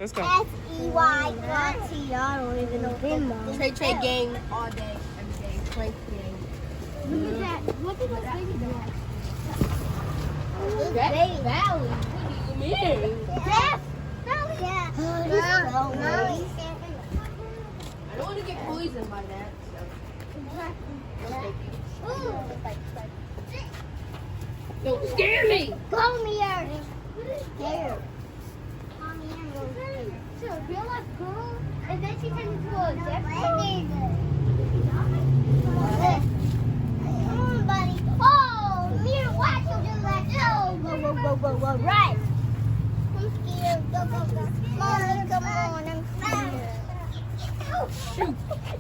Let's go. S-E-Y, not T. I don't even know them. Trade game all day, every day. Play game. Look at that. What did those babies do? Death Valley? What do you mean? Death Valley? Yeah. I don't want to get poisoned by that. So. Don't scare me! Come here. Here. Come here. She's a real life girl, and then she turned into a death baby. Come on, buddy. Oh, Mir, watch you do that. Go. Right. I'm scared. Go. Mommy, come on. I'm scared. Shoot!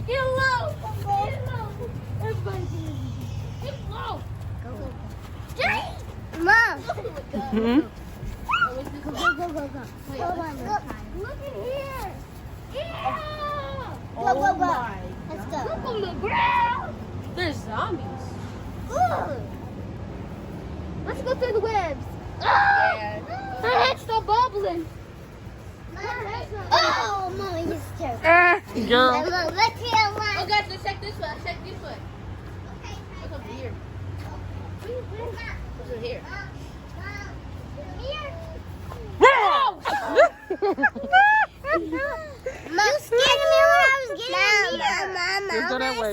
Get low. Everybody get low. Go. Mom. Hmm? Go. Hold on. Look at here. Yeah. Go. My. Let's go. Look on the ground. There's zombies. Good. Let's go through the webs. Yeah. Her head's still bubbling. Oh, Mommy, you're scared. Girl. Let's hear Oh, guys, let's check this one. Check this one. What's over here? What's over here? You scared me when I was getting here. Let's go that way.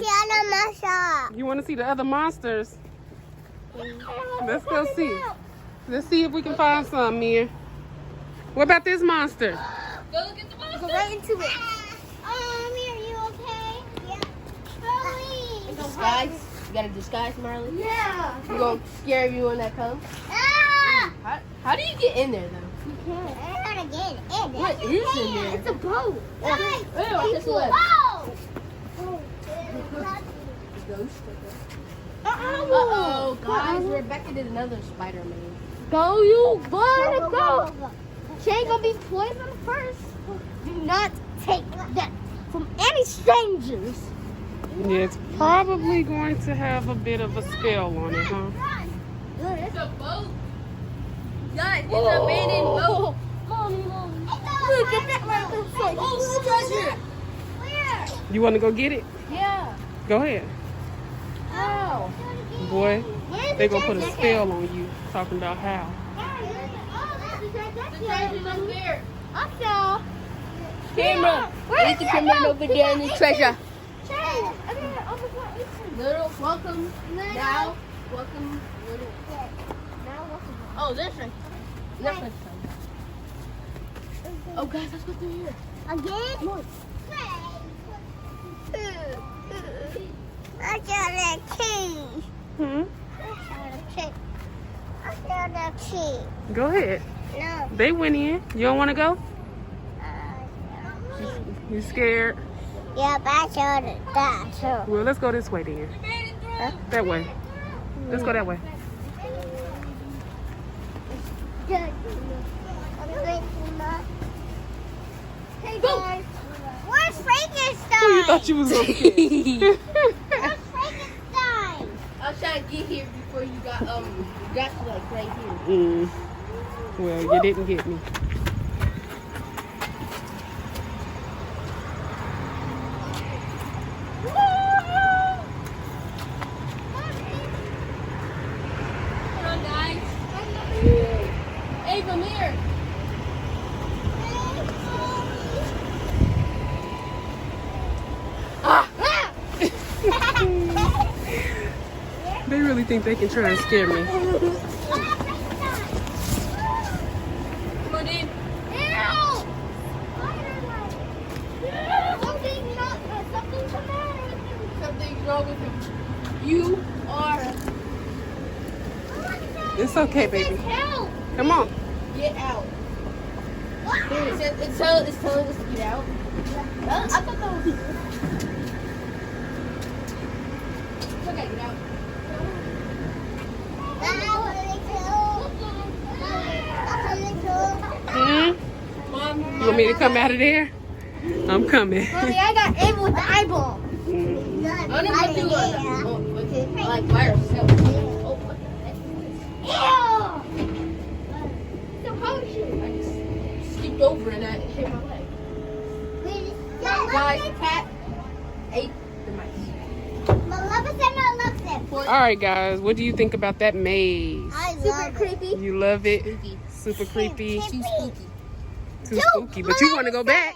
You want to see the other monsters? Let's go see. Let's see if we can find some, Mia. What about this monster? Go look at the monster. Go right into it. Mommy, are you okay? Yeah. Please. Disguise. You gotta disguise, Marley. Yeah. We're gonna scare everyone that comes. Ah! How do you get in there, though? You can't. I gotta get in. What is in there? It's a boat. Ew, I just left. Ghost. Uh-oh, guys. Rebecca did another Spider-Man. Go, you boy. Go. She ain't gonna be poisoned first. Do not take that from any strangers. Yeah, it's probably going to have a bit of a spell on it, huh? It's a boat. Guys, it's an abandoned boat. Mommy. Look at that right there. Oh, treasure. Where? You want to go get it? Yeah. Go ahead. How? Boy, they're going to put a spell on you. Talking about how. The treasure's up there. I saw. Camera. Where's the camera over there in the treasure? Little, welcome. Now, welcome. Little. Oh, this one. This one. Oh, guys, let's go through here. Again? Come on. I got a key. Hmm? I got a key. Go ahead. No. They went in. You don't want to go? You scared? Yeah, but I showed it that too. Well, let's go this way then. Huh? That way. Let's go that way. Hey guys, where's Frankenstein? Who you thought you was going to get? Where's Frankenstein? I was trying to get here before you got to like right here. Well, you didn't get me. Come on, guys. Hey, come here. They really think they can try and scare me. Come on, Dean. Something's wrong with him. You are. It's okay, baby. Help! Come on. Get out. It's telling us to get out. I thought that was. It's okay, get out. Mom, You want me to come out of there? I'm coming. Mommy, I got Ava with the eyeball. I don't know what to do. Like by herself. Oh, what the heck? Ew! It's a potion. I just skipped over and I hit my mice. Cat ate the mice. Maleficent or Luxem? All right, guys. What do you think about that maze? I Super love it. creepy. You love it? Spooky. Super creepy. Too spooky. Too spooky. But you want to go back?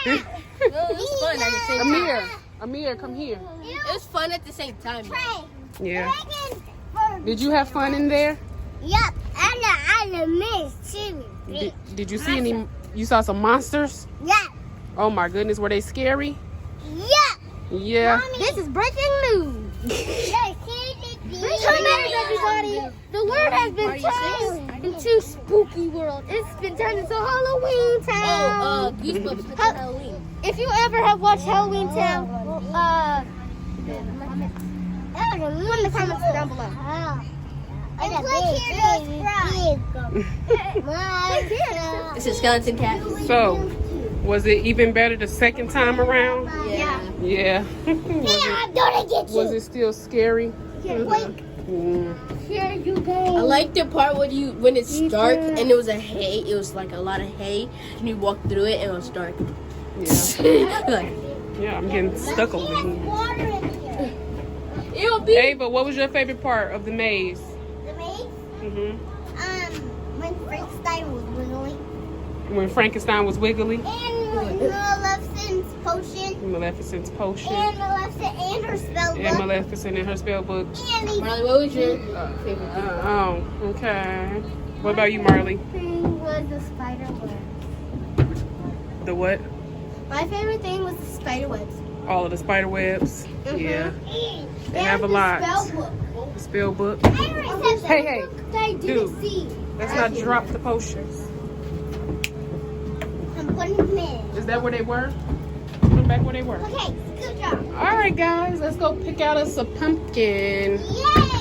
Yeah. Well, it was fun at the same time. Amir, come here. It was fun at the same time. Yeah. Did you have fun in there? Yup. I missed too. Did you see any? You saw some monsters? Yeah. Oh my goodness, were they scary? Yeah. Yeah. This is breaking news. Everybody. The world has been turned into spooky world. It's been turned into Halloween town. Goosebumps for Halloween. If you ever have watched Halloween Town, put in the comments down below. And click here to It's a skeleton cat. So, was it even better the second time around? Yeah. Yeah. I'm gonna get Was it still scary? Mm. Here you I go. like the part when it's dark and it was it was like a lot of hay and you walk through it and it was dark. Yeah. Like, Yeah, I'm getting stuck over here. Water in here. it'll be Ava, what was your favorite part of the maze? The maze? Hmm When Frankenstein was wiggling. When Frankenstein was wiggly. And Maleficent's potion. Maleficent's potion. And Maleficent and her spell book. And Maleficent in her spell book. And the Marley, what was your favorite thing? Oh, okay. What about you, Marley? thing was the spider webs. The what? My favorite thing was the spider webs. All of the spider webs. Yeah. They have a lot. Spell book. The spell book. Hey, hey. I didn't Dude. see. Let's not drop the potions. I'm putting them in. Is that where they were? Put them back where they were. Okay, good job. All right, guys. Let's go pick out us a pumpkin. Yay!